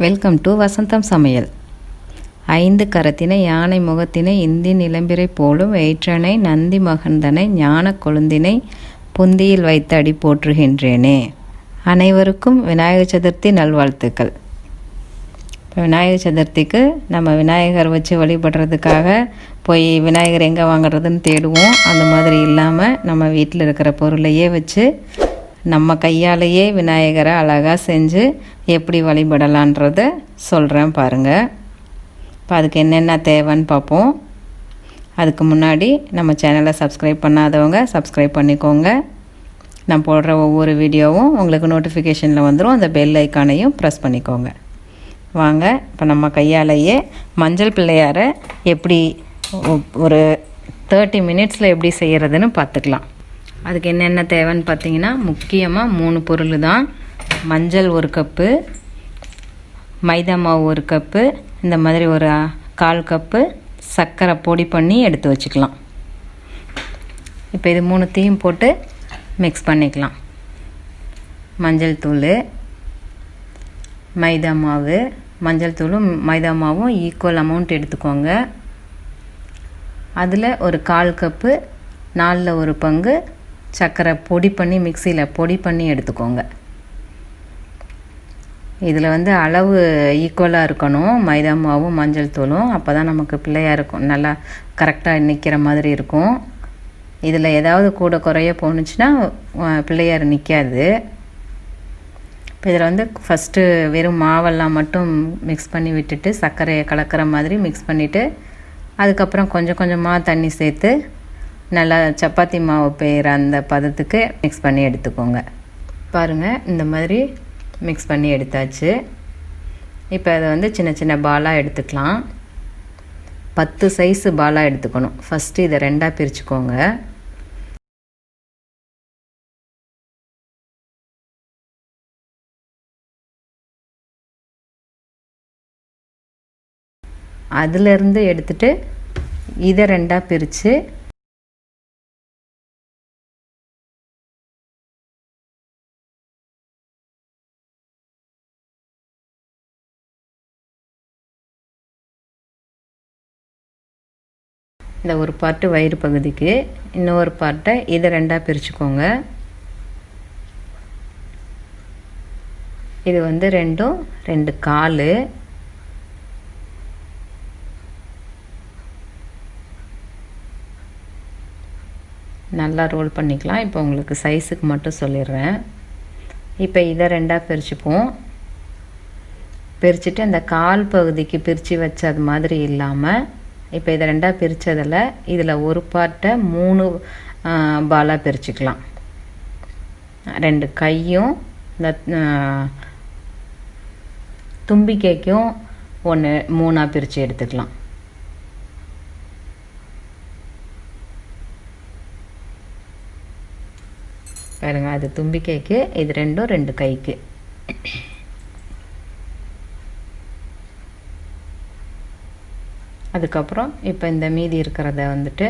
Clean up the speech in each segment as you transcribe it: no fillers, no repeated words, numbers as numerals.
Welcome to வசந்தம் சமையல். 5 கரத்தினை யானை முகத்தினை இந்தி நிலம்பிரை போலும் எயிற்றனை நந்தி மகந்தனை ஞான கொழுந்தினை புந்தியில் வைத்து அடி போற்றுகின்றேனே. அனைவருக்கும் விநாயகர் சதுர்த்தி நல்வாழ்த்துக்கள். இப்போ விநாயகர் சதுர்த்திக்கு நம்ம விநாயகர் வச்சு வழிபடுறதுக்காக போய் விநாயகர் எங்கே வாங்குறதுன்னு தேடுவோம். அந்த மாதிரி இல்லாமல் நம்ம வீட்டில் இருக்கிற பொருளையே வச்சு நம்ம கையாலேயே விநாயகரை அழகாக செஞ்சு எப்படி வழிபடலான்றதை சொல்கிறேன் பாருங்கள். இப்போ அதுக்கு என்னென்ன தேவைன்னு பார்ப்போம். அதுக்கு முன்னாடி நம்ம சேனலை சப்ஸ்கிரைப் பண்ணாதவங்க சப்ஸ்கிரைப் பண்ணிக்கோங்க. நான் போடுற ஒவ்வொரு வீடியோவும் உங்களுக்கு நோட்டிஃபிகேஷனில் வந்துடும். அந்த பெல் ஐக்கானையும் ப்ரெஸ் பண்ணிக்கோங்க. வாங்க, இப்போ நம்ம கையாலேயே மஞ்சள் பிள்ளையாரை எப்படி ஒரு 30 மினிட்ஸில் எப்படி செய்கிறதுன்னு பார்த்துக்கலாம். அதுக்கு என்னென்ன தேவைன்னு பார்த்தீங்கன்னா, முக்கியமாக 3 பொருள் தான். மஞ்சள் 1 கப்பு, மைதா மாவு 1 கப்பு, இந்த மாதிரி ஒரு 1/4 கப்பு சர்க்கரை பொடி பண்ணி எடுத்து வச்சுக்கலாம். இப்போ இது 3த்தையும் போட்டு மிக்ஸ் பண்ணிக்கலாம். மஞ்சள் தூள், மைதா மாவு, மஞ்சள் தூளும் மைதா மாவும் ஈக்குவல் அமௌண்ட் எடுத்துக்கோங்க. அதில் ஒரு 1/4 கப்பு 4ல் 1 பங்கு சர்க்கரை பொடி பண்ணி மிக்சியில் பொடி பண்ணி எடுத்துக்கோங்க. இதில் வந்து அளவு ஈக்குவலாக இருக்கணும், மைதா மாவும் மஞ்சள் தூளும். அப்போ தான் நமக்கு பிள்ளையாக இருக்கும், நல்லா கரெக்டாக நிற்கிற மாதிரி இருக்கும். இதில் ஏதாவது கூட குறைய போணுச்சுன்னா பிள்ளையார் நிற்காது. இப்போ இதில் வந்து ஃபஸ்ட்டு வெறும் மாவெல்லாம் மட்டும் மிக்ஸ் பண்ணி விட்டுட்டு சர்க்கரையை கலக்கிற மாதிரி மிக்ஸ் பண்ணிவிட்டு அதுக்கப்புறம் கொஞ்சம் கொஞ்சமாக தண்ணி சேர்த்து நல்லா சப்பாத்தி மாவு பெய்கிற அந்த பதத்துக்கு மிக்ஸ் பண்ணி எடுத்துக்கோங்க. பாருங்கள், இந்த மாதிரி மிக்ஸ் பண்ணி எடுத்தாச்சு. இப்போ அதை வந்து சின்ன சின்ன பாலாக எடுத்துக்கலாம். 10 சைஸு பாலாக எடுத்துக்கணும். ஃபஸ்ட்டு இதை 2ஆக பிரிச்சுக்கோங்க. அதிலிருந்து எடுத்துட்டு இதை 2ஆக பிரித்து இந்த ஒரு பார்ட்டு வயிறு பகுதிக்கு, இன்னொரு பார்ட்டை இதை 2ஆக பிரிச்சுக்கோங்க. இது வந்து 2 கால். நல்லா ரோல் பண்ணிக்கலாம். இப்போ உங்களுக்கு சைஸுக்கு மட்டும் சொல்லிடுறேன். இப்போ இதை 2ஆக பிரிச்சுப்போம். பிரிச்சுட்டு அந்த கால் பகுதிக்கு பிரித்து வச்சது மாதிரி இல்லாமல் இப்போ இதை 2ஆக பிரித்ததில் இதில் ஒரு பார்ட்டை 3 பாலாக பிரிச்சுக்கலாம். 2 கையும் இந்த தும்பிக்கைக்கும் 1 3ஆக பிரித்து எடுத்துக்கலாம். பாருங்க, அது தும்பிக்கைக்கு, இது 2 கைக்கு. அதுக்கப்புறம் இப்போ இந்த மீதி இருக்கிறத வந்துட்டு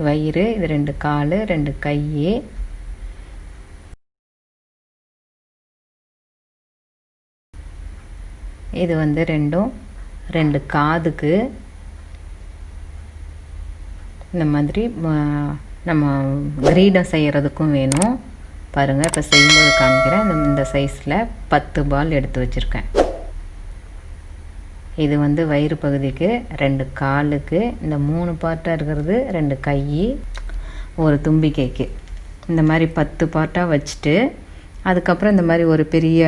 வயிறு, இது 2 கால் 2 கை, இது வந்து 2 காதுக்கு. இந்த மாதிரி நம்ம கிரீடம் செய்கிறதுக்கும் வேணும். பாருங்கள், இப்போ செய்யும்போது காமிக்கிறேன். இந்த சைஸில் 10 பால் எடுத்து வச்சுருக்கேன். இது வந்து வயிறு பகுதிக்கு, 2 காலுக்கு, இந்த 3 பார்ட்டாக இருக்கிறது 2 கை, ஒரு தும்பிக்கைக்கு. இந்த மாதிரி 10 பார்ட்டாக வச்சுட்டு அதுக்கப்புறம் இந்த மாதிரி ஒரு பெரிய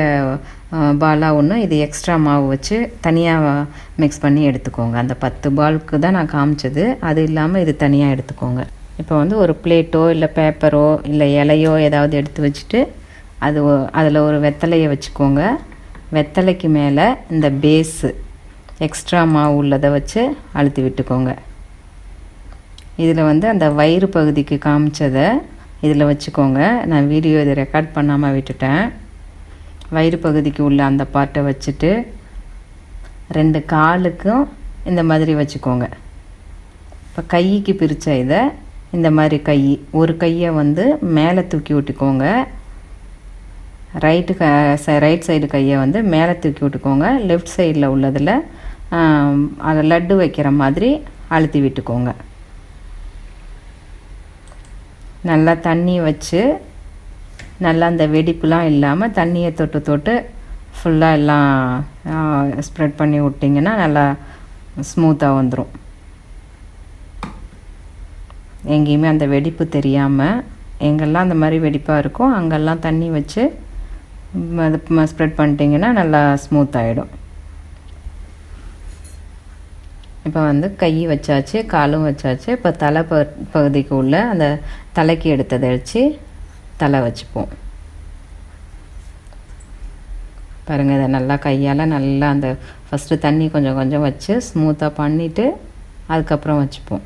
பாலாக ஒன்று இது எக்ஸ்ட்ரா மாவு வச்சு தனியாக மிக்ஸ் பண்ணி எடுத்துக்கோங்க. அந்த 10 பாலுக்கு தான் நான் காமிச்சது, அது இல்லாமல் இது தனியாக எடுத்துக்கோங்க. இப்போ வந்து ஒரு பிளேட்டோ இல்லை பேப்பரோ இல்லை இலையோ ஏதாவது எடுத்து வச்சுட்டு அதில் ஒரு வெத்தலையை வச்சுக்கோங்க. வெத்தலைக்கு மேலே இந்த பேஸு எக்ஸ்ட்ரா மாவு உள்ளதை வச்சு அழுத்தி விட்டுக்கோங்க. இதில் வந்து அந்த வயிறு பகுதிக்கு காமிச்சதை இதில் வச்சுக்கோங்க. நான் வீடியோ இதை ரெக்கார்ட் பண்ணாமல் விட்டுட்டேன். வயிறு பகுதிக்கு உள்ள அந்த பார்ட்டை வச்சுட்டு 2 காலுக்கும் இந்த மாதிரி வச்சுக்கோங்க. இப்போ கைக்கு பிரித்த இதை இந்த மாதிரி ஒரு கையை வந்து மேலே தூக்கி விட்டுக்கோங்க. ரைட் சைடு கையை வந்து மேலே தூக்கி விட்டுக்கோங்க. லெஃப்ட் சைடில் உள்ளதில் அதை லட்டு வைக்கிற மாதிரி அழுத்தி விட்டுக்கோங்க. நல்லா தண்ணி வச்சு நல்லா அந்த வெடிப்புலாம் இல்லாமல் தண்ணியை தொட்டு ஃபுல்லாக எல்லாம் ஸ்ப்ரெட் பண்ணி விட்டிங்கன்னா நல்லா ஸ்மூத்தாக வந்துடும். எங்கேயுமே அந்த வெடிப்பு தெரியாமல் எங்கெல்லாம் அந்த மாதிரி வெடிப்பாக இருக்கோ அங்கெல்லாம் தண்ணி வச்சு அது ஸ்ப்ரெட் பண்ணிட்டிங்கன்னா நல்லா ஸ்மூத் ஆகிடும். இப்போ வந்து கை வச்சாச்சு, காலும் வச்சாச்சு. இப்போ தலை பகுதிக்கு உள்ள அந்த தலைக்கு எடுத்ததை வச்சு தலை வச்சுப்போம். பாருங்கள், இதை நல்லா கையால் நல்லா அந்த ஃபஸ்ட்டு தண்ணி கொஞ்சம் கொஞ்சம் வச்சு ஸ்மூத்தாக பண்ணிவிட்டு அதுக்கப்புறம் வச்சுப்போம்.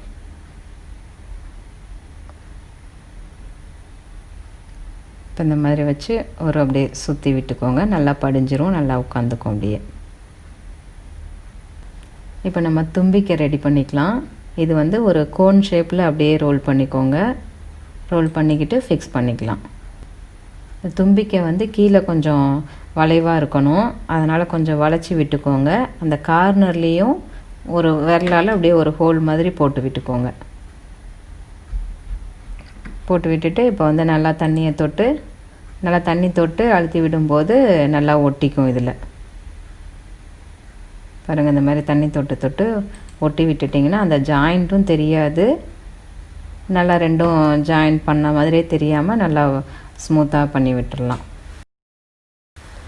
இப்போ இந்த மாதிரி வச்சு அப்படியே சுற்றி விட்டுக்கோங்க. நல்லா படிஞ்சிரும், நல்லா உட்காந்துக்கும் அப்படியே. இப்போ நம்ம தும்பிக்கை ரெடி பண்ணிக்கலாம். இது வந்து ஒரு கோன் ஷேப்பில் அப்படியே ரோல் பண்ணிக்கோங்க. ரோல் பண்ணிக்கிட்டு ஃபிக்ஸ் பண்ணிக்கலாம். தும்பிக்கை வந்து கீழே கொஞ்சம் வளைவாக இருக்கணும், அதனால் கொஞ்சம் வளைச்சி விட்டுக்கோங்க. அந்த கார்னர்லேயும் ஒரு விரலால் அப்படியே ஒரு ஹோல் மாதிரி போட்டு விட்டுக்கோங்க. போட்டு விட்டுட்டு இப்போ வந்து நல்லா தண்ணி தொட்டு அழுத்தி விடும்போது நல்லா ஒட்டிக்கும். இதில் பாருங்கள், இந்த மாதிரி தண்ணி தொட்டு ஒட்டி விட்டுட்டிங்கன்னா அந்த ஜாயிண்ட்டும் தெரியாது, நல்லா ரெண்டும் ஜாயிண்ட் பண்ண மாதிரியே தெரியாமல் நல்லா ஸ்மூத்தாக பண்ணி விட்டுடலாம்.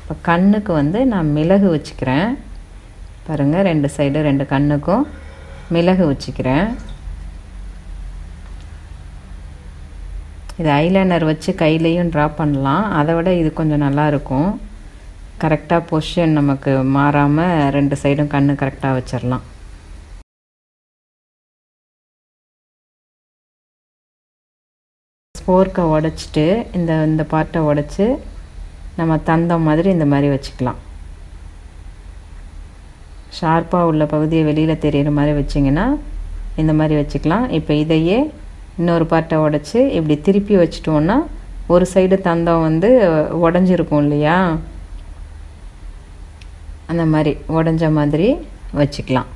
இப்போ கண்ணுக்கு வந்து நான் மிளகு வச்சுக்கிறேன். பாருங்கள், 2 சைடு 2 கண்ணுக்கும் மிளகு வச்சுக்கிறேன். இது ஐலைனர் வச்சு கையிலையும் ட்ரா பண்ணலாம், அதை விட இது கொஞ்சம் நல்லாயிருக்கும். கரெக்டாக பொசிஷன் நமக்கு மாறாமல் 2 சைடும் கண்ணு கரெக்டாக வச்சிடலாம். ஸ்போர்க்கை உடச்சிட்டு இந்த பார்ட்டை உடச்சி நம்ம தந்தம் மாதிரி இந்த மாதிரி வச்சுக்கலாம். ஷார்ப்பாக உள்ள பகுதியை வெளியில் தெரிகிற மாதிரி வச்சிங்கன்னா இந்த மாதிரி வச்சுக்கலாம். இப்போ இதையே இன்னொரு பார்ட்டை உடச்சி இப்படி திருப்பி வச்சிட்டோன்னா ஒரு சைடு தந்தம் வந்து உடஞ்சிருக்கும் இல்லையா, அந்த மாதிரி உடஞ்ச மாதிரி வச்சுக்கலாம்.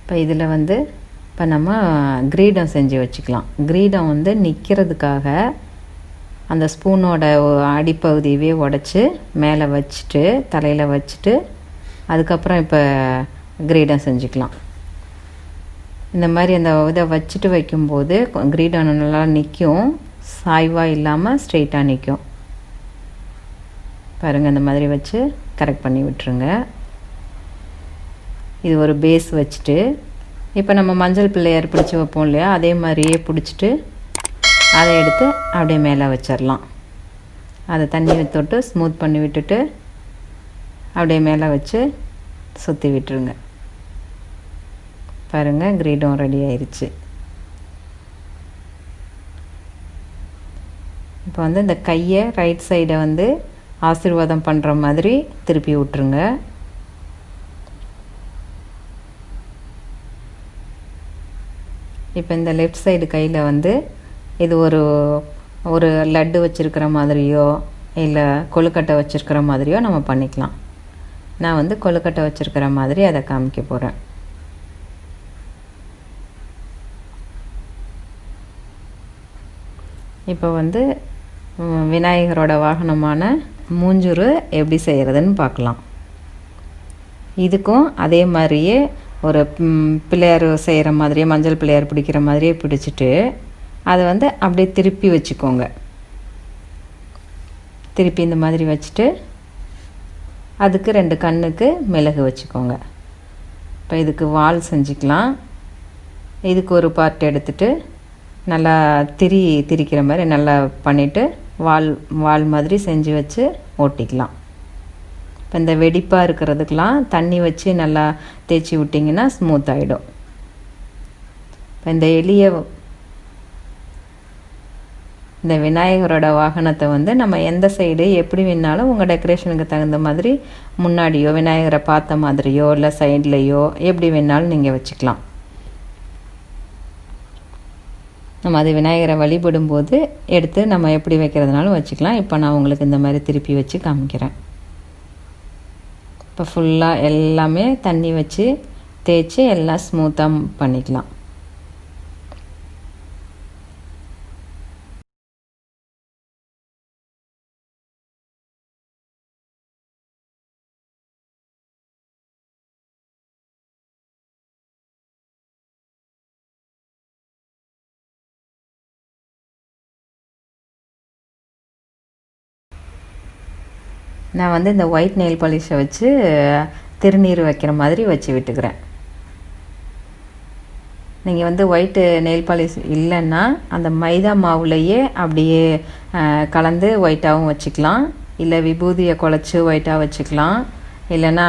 இப்போ இதில் வந்து இப்போ நம்ம கிரீடம் செஞ்சு வச்சுக்கலாம். கிரீடம் வந்து நிற்கிறதுக்காக அந்த ஸ்பூனோட அடிப்பகுதியவே உடச்சி மேலே வச்சுட்டு தலையில் வச்சுட்டு அதுக்கப்புறம் இப்போ கிரீடம் செஞ்சுக்கலாம். இந்த மாதிரி அந்த இதை வச்சுட்டு வைக்கும்போது கிரீடம் நல்லா நிற்கும், சாய்வாக இல்லாமல் ஸ்ட்ரெயிட்டாக நிற்கும். பாருங்கள், இந்த மாதிரி வச்சு கரெக்ட் பண்ணி விட்டுருங்க. இது ஒரு பேஸ் வச்சுட்டு இப்போ நம்ம மஞ்சள் பிள்ளையார் பிடிச்சி வைப்போம் இல்லையா, அதே மாதிரியே பிடிச்சிட்டு அதை எடுத்து அப்படியே மேலே வச்சிடலாம். அதை தண்ணி தொட்டு ஸ்மூத் பண்ணி விட்டுட்டு அப்படியே மேலே வச்சு சுற்றி விட்டுருங்க. பாருங்கள், கிரீடம் ரெடி ஆயிடுச்சு. இப்போ வந்து இந்த கையை ரைட் சைடை வந்து ஆசீர்வாதம் பண்ணுற மாதிரி திருப்பி விட்டுருங்க. இப்போ இந்த லெஃப்ட் சைடு கையில் வந்து இது ஒரு லட்டு வச்சுருக்கிற மாதிரியோ இல்லை கொழுக்கட்டை வச்சுருக்கிற மாதிரியோ நம்ம பண்ணிக்கலாம். நான் வந்து கொழுக்கட்டை வச்சுருக்கிற மாதிரி அதை காமிக்க போகிறேன். இப்போ வந்து விநாயகரோட வாகனமான மூஞ்சூறு எப்படி செய்கிறதுன்னு பார்க்கலாம். இதுக்கும் அதே மாதிரியே ஒரு பிள்ளையார் செய்கிற மாதிரியே மஞ்சள் பிள்ளையார் பிடிக்கிற மாதிரியே பிடிச்சிட்டு அதை வந்து அப்படியே திருப்பி வச்சுக்கோங்க. திருப்பி இந்த மாதிரி வச்சுட்டு அதுக்கு 2 கண்ணுக்கு மிளகு வச்சுக்கோங்க. இப்போ இதுக்கு வால் செஞ்சுக்கலாம். இதுக்கு ஒரு பார்ட் எடுத்துட்டு நல்லா திரிக்கிற மாதிரி நல்லா பண்ணிவிட்டு வால் மாதிரி செஞ்சு வச்சு ஓட்டிக்கலாம். இப்போ இந்த வெடிப்பாக இருக்கிறதுக்கெலாம் தண்ணி வச்சு நல்லா தேய்ச்சி விட்டிங்கன்னா ஸ்மூத் ஆகிடும். இப்போ இந்த இந்த விநாயகரோட வாகனத்தை வந்து நம்ம எந்த சைடு எப்படி வேணாலும் உங்கள் டெக்கரேஷனுக்கு தகுந்த மாதிரி முன்னாடியோ விநாயகரை பார்த்த மாதிரியோ இல்லை சைட்லேயோ எப்படி வேணாலும் நீங்கள் வச்சுக்கலாம். நம்ம அது விநாயகரை வழிபடும்போது எடுத்து நம்ம எப்படி வைக்கிறதுனாலும் வச்சுக்கலாம். இப்போ நான் உங்களுக்கு இந்த மாதிரி திருப்பி வச்சு காமிக்கிறேன். இப்போ ஃபுல்லாக எல்லாமே தண்ணி வச்சு தேய்ச்சி எல்லாம் ஸ்மூத்தாக பண்ணிக்கலாம். நான் வந்து இந்த ஒயிட் நெயில் பாலிஷை வச்சு திருநீர் வைக்கிற மாதிரி வச்சு விட்டுக்கிறேன். நீங்கள் வந்து ஒயிட்டு நெயில் பாலிஷ் இல்லைன்னா அந்த மைதா மாவுலையே அப்படியே கலந்து ஒயிட்டாகவும் வச்சுக்கலாம். இல்லை விபூதியை குழச்சி ஒயிட்டாக வச்சுக்கலாம். இல்லைன்னா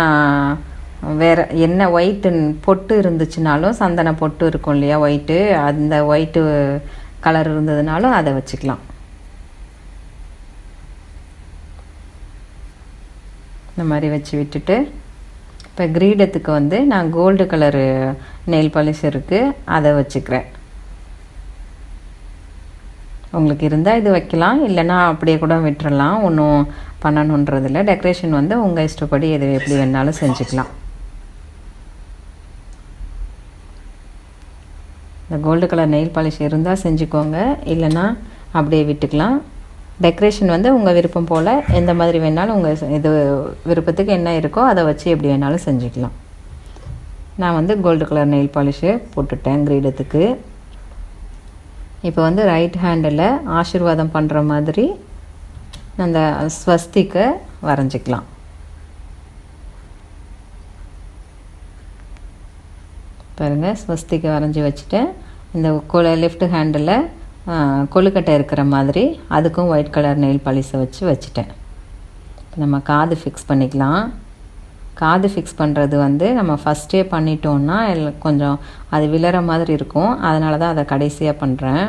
வேறு என்ன ஒயிட்டு பொட்டு இருந்துச்சுனாலும் சந்தன பொட்டு இருக்கும் இல்லையா ஒயிட்டு, அந்த ஒயிட்டு கலர் இருந்ததுனாலும் அதை வச்சுக்கலாம். இந்த மாதிரி வச்சு விட்டுட்டு இப்போ கிரீடத்துக்கு வந்து நான் கோல்டு கலரு நெயில் பாலிஷ் இருக்குது, அதை வச்சுக்கிறேன். உங்களுக்கு இருந்தால் இது வைக்கலாம், இல்லைன்னா அப்படியே கூட விட்டுறலாம். ஒன்றும் பண்ணணுன்றதில்ல. டெக்கரேஷன் வந்து உங்கள் இஷ்டப்படி எது எப்படி வேணாலும் செஞ்சுக்கலாம். இந்த கோல்டு கலர் நெயில் பாலிஷ் இருந்தால் செஞ்சுக்கோங்க, இல்லைன்னா அப்படியே விட்டுக்கலாம். டெக்கரேஷன் வந்து உங்கள் விருப்பம் போல் எந்த மாதிரி வேணாலும் உங்கள் இது விருப்பத்துக்கு என்ன இருக்கோ அதை வச்சு எப்படி வேணாலும் செஞ்சுக்கலாம். நான் வந்து கோல்டு கலர் நெயில் பாலிஷு போட்டுட்டேன் கிரீடத்துக்கு. இப்போ வந்து ரைட் ஹேண்டில் ஆசீர்வாதம் பண்ணுற மாதிரி அந்த ஸ்வஸ்திக்கை வரைஞ்சிக்கலாம். பாருங்கள், ஸ்வஸ்திக்கை வரைஞ்சி வச்சுட்டேன். இந்த லெஃப்ட் ஹேண்டில் கொழுக்கட்டை இருக்கிற மாதிரி அதுக்கும் ஒயிட் கலர் நெயில் பாலிஷை வச்சுட்டேன். நம்ம காது ஃபிக்ஸ் பண்ணிக்கலாம். காது ஃபிக்ஸ் பண்ணுறது வந்து நம்ம ஃபஸ்ட்டே பண்ணிட்டோன்னா கொஞ்சம் அது விழற மாதிரி இருக்கும். அதனால தான் அதை கடைசியாக பண்ணுறேன்.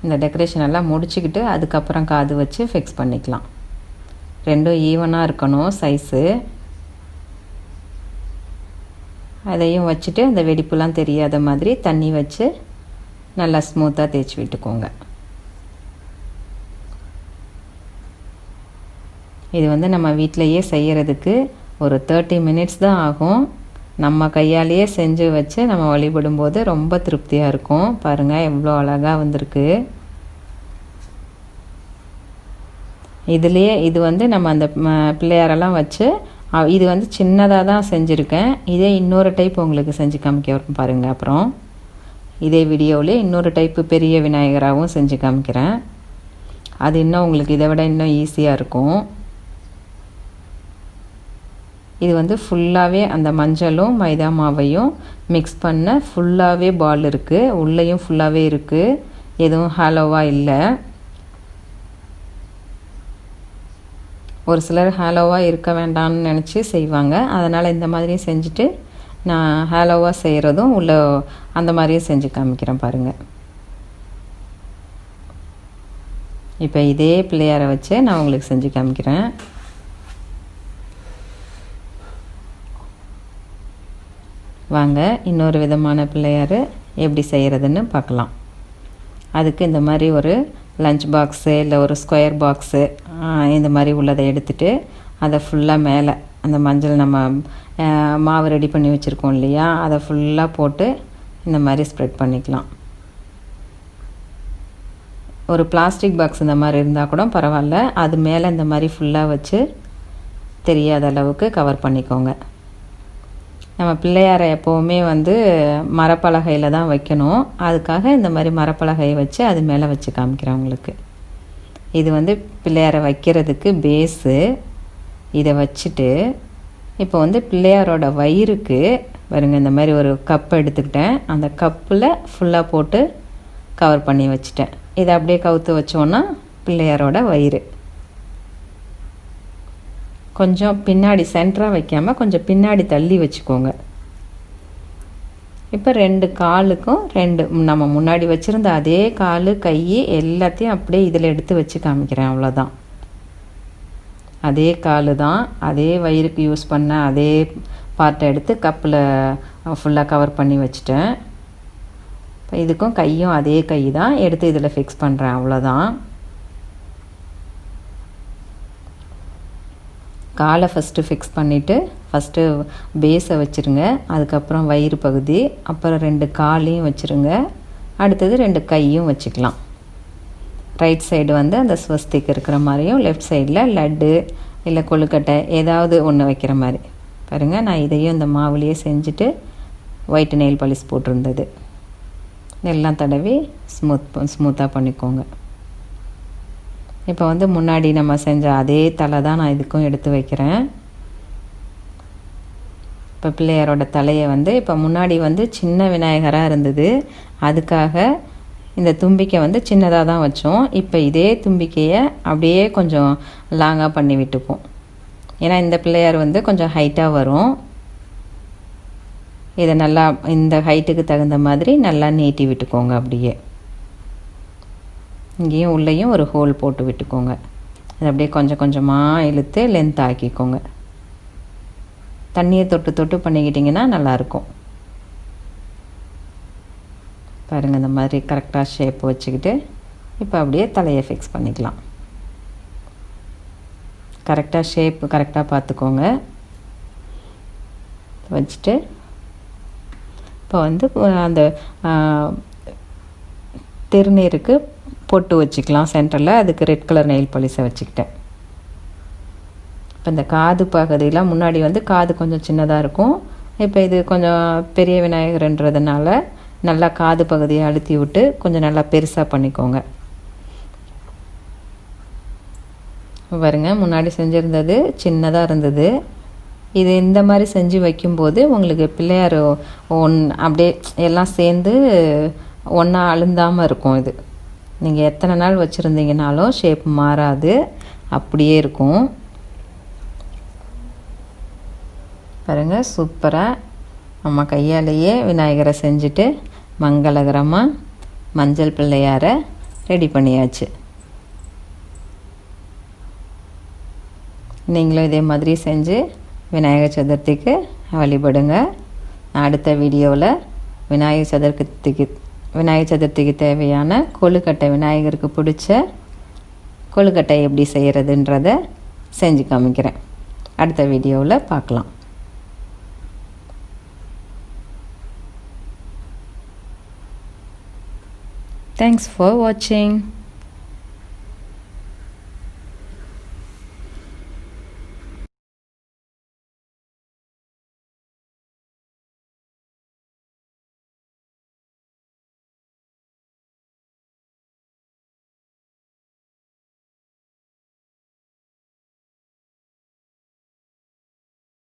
இந்த டெக்கரேஷன் எல்லாம் முடிச்சுக்கிட்டு அதுக்கப்புறம் காது வச்சு ஃபிக்ஸ் பண்ணிக்கலாம். ரெண்டும் ஈவனாக இருக்கணும் சைஸு. அதையும் வச்சுட்டு அந்த வெடிப்புலாம் தெரியாத மாதிரி தண்ணி வச்சு நல்லா ஸ்மூத்தாக தேய்ச்சி விட்டுக்கோங்க. இது வந்து நம்ம வீட்டிலையே செய்கிறதுக்கு ஒரு 30 மினிட்ஸ் தான் ஆகும். நம்ம கையாலேயே செஞ்சு வச்சு நம்ம வழிபடும்போது ரொம்ப திருப்தியாக இருக்கும். பாருங்கள் எவ்வளோ அழகாக வந்திருக்கு. இதுலேயே இது வந்து நம்ம அந்த பிள்ளையாரெல்லாம் வச்சு இது வந்து சின்னதாக தான் செஞ்சுருக்கேன். இதே இன்னொரு டைப் உங்களுக்கு செஞ்சு காமிக்க பாருங்கள். அப்புறம் இதே வீடியோவிலே இன்னொரு டைப்பு பெரிய விநாயகராகவும் செஞ்சு காமிக்கிறேன். அது இன்னும் உங்களுக்கு இதை விட இன்னும் ஈஸியாக இருக்கும். இது வந்து ஃபுல்லாகவே அந்த மஞ்சளும் மைதா மாவையும் மிக்ஸ் பண்ண ஃபுல்லாகவே பால் இருக்குது. உள்ளேயும் ஃபுல்லாகவே இருக்குது, எதுவும் ஹாலோவாக இல்லை. ஒரு சிலர் ஹாலோவாக இருக்க வேண்டாம்னு நினச்சி செய்வாங்க. அதனால் இந்த மாதிரி செஞ்சுட்டு நான் ஹாலோவாக செய்கிறதும் உள்ள அந்த மாதிரியே செஞ்சு காமிக்கிறேன் பாருங்கள். இப்போ இதே பிள்ளையாரை வச்சு நான் உங்களுக்கு செஞ்சு காமிக்கிறேன். வாங்க இன்னொரு விதமான பிள்ளையார் எப்படி செய்கிறதுன்னு பார்க்கலாம். அதுக்கு இந்த மாதிரி ஒரு லஞ்ச் பாக்ஸு இல்லை ஒரு ஸ்கொயர் பாக்ஸு இந்த மாதிரி உள்ளதை எடுத்துகிட்டு அதை ஃபுல்லாக மேலே அந்த மஞ்சள் நம்ம மாவு ரெடி பண்ணி வச்சுருக்கோம் இல்லையா, அதை ஃபுல்லாக போட்டு இந்த மாதிரி ஸ்ப்ரெட் பண்ணிக்கலாம். ஒரு பிளாஸ்டிக் பாக்ஸ் இந்த மாதிரி இருந்தால் கூட பரவாயில்ல, அது மேலே இந்த மாதிரி ஃபுல்லாக வச்சு தெரியாத அளவுக்கு கவர் பண்ணிக்கோங்க. நம்ம பிள்ளையாரை எப்போவுமே வந்து மரப்பலகையில் தான் வைக்கணும். அதுக்காக இந்த மாதிரி மரப்பலகையை வச்சு அது மேலே வச்சு காமிக்கிறேன் உங்களுக்கு. இது வந்து பிள்ளையாரை வைக்கிறதுக்கு பேஸு. இதை வச்சுட்டு இப்போ வந்து பிள்ளையாரோட வயிறுக்கு பாருங்க இந்த மாதிரி ஒரு கப் எடுத்துக்கிட்டேன். அந்த கப்பில் ஃபுல்லாக போட்டு கவர் பண்ணி வச்சுட்டேன். இதை அப்படியே கவுத்து வச்சோன்னா பிள்ளையாரோட வயிறு. கொஞ்சம் பின்னாடி சென்டராக வைக்காமல் கொஞ்சம் பின்னாடி தள்ளி வச்சுக்கோங்க. இப்போ 2 காலுக்கும் 2 நம்ம முன்னாடி வச்சுருந்த அதே கால் கை எல்லாத்தையும் அப்படியே இதில் எடுத்து வச்சு காமிக்கிறேன். அவ்வளோதான். அதே கால் தான், அதே வயிறுக்கு யூஸ் பண்ண அதே பார்ட்டை எடுத்து கப்பில் ஃபுல்லாக கவர் பண்ணி வச்சுட்டேன். இப்போ இதுக்கும் கையும் அதே கை தான் எடுத்து இதில் ஃபிக்ஸ் பண்ணுறேன். அவ்வளோதான். காலை ஃபஸ்ட்டு ஃபிக்ஸ் பண்ணிவிட்டு ஃபஸ்ட்டு பேஸை வச்சுருங்க. அதுக்கப்புறம் வயிறு பகுதி, அப்புறம் 2 காலையும் வச்சுருங்க. அடுத்தது 2 கையும் வச்சுக்கலாம். ரைட் சைடு வந்து அந்த ஸ்வஸ்திக் இருக்கிற மாதிரியும், லெஃப்ட் சைடில் லட்டு இல்லை கொழுக்கட்டை ஏதாவது ஒன்று வைக்கிற மாதிரி பாருங்கள். நான் இதையும் இந்த மாவுலேயே செஞ்சுட்டு ஒயிட் நெயில் பாலிஷ் போட்டிருந்தது எல்லாம் தடவி ஸ்மூத்தாக பண்ணிக்கோங்க. இப்போ வந்து முன்னாடி நம்ம செஞ்ச அதே தலை தான் நான் இதுக்கும் எடுத்து வைக்கிறேன். இப்போ பிள்ளையாரோட தலையை வந்து இப்போ முன்னாடி வந்து சின்ன விநாயகராக இருந்தது, அதுக்காக இந்த தும்பிக்கை வந்து சின்னதாக தான் வச்சோம். இப்போ இதே தும்பிக்கையை அப்படியே கொஞ்சம் லாங்காக பண்ணி விட்டுப்போம். ஏன்னா இந்த பிள்ளையார் வந்து கொஞ்சம் ஹைட்டாக வரும். இதை நல்லா இந்த ஹைட்டுக்கு தகுந்த மாதிரி நல்லா நீட்டி விட்டுக்கோங்க. அப்படியே இங்கேயும் உள்ளேயும் ஒரு ஹோல் போட்டு விட்டுக்கோங்க. அது அப்படியே கொஞ்சம் கொஞ்சமாக இழுத்து லென்த் ஆக்கிக்கோங்க. தண்ணியை தொட்டு தொட்டு பண்ணிக்கிட்டிங்கன்னா நல்லாயிருக்கும். பாருங்கள், இந்த மாதிரி கரெக்டாக ஷேப் வச்சுக்கிட்டு இப்போ அப்படியே தலையை ஃபிக்ஸ் பண்ணிக்கலாம். கரெக்டாக ஷேப்பு கரெக்டாக பார்த்துக்கோங்க. வச்சுட்டு இப்போ வந்து அந்த திருநீருக்கு பொட்டு வச்சுக்கலாம் சென்டரில். அதுக்கு ரெட் கலர் நெயில் பாலிஷை வச்சுக்கிட்டேன். இப்போ இந்த காது பகுதியெலாம் முன்னாடி வந்து காது கொஞ்சம் சின்னதாக இருக்கும். இப்போ இது கொஞ்சம் பெரிய விநாயகர்ன்றதுனால நல்லா காது பகுதியை அழுத்தி விட்டு கொஞ்சம் நல்லா பெருசாக பண்ணிக்கோங்க. பாருங்க, முன்னாடி செஞ்சுருந்தது சின்னதாக இருந்தது. இது இந்த மாதிரி செஞ்சு வைக்கும்போது உங்களுக்கு பிள்ளையார் அப்படியே எல்லாம் சேர்ந்து ஒன்றா அழுந்தாமல் இருக்கும். இது நீங்கள் எத்தனை நாள் வச்சுருந்தீங்கனாலும் ஷேப் மாறாது, அப்படியே இருக்கும். பாருங்கள், சூப்பராக நம்ம கையாலேயே விநாயகரை செஞ்சுட்டு மங்களகரமாக மஞ்சள் பிள்ளையாரை ரெடி பண்ணியாச்சு. நீங்களும் இதே மாதிரி செஞ்சு விநாயகர் சதுர்த்திக்கு வழிபடுங்க. அடுத்த வீடியோவில் விநாயகர் சதுர்த்திக்கு தேவையான கொழுக்கட்டை, விநாயகருக்கு பிடிச்ச கொழுக்கட்டை எப்படி செய்கிறதுன்றதை செஞ்சு காமிக்கிறேன். அடுத்த வீடியோவில் பார்க்கலாம். Thanks for watching.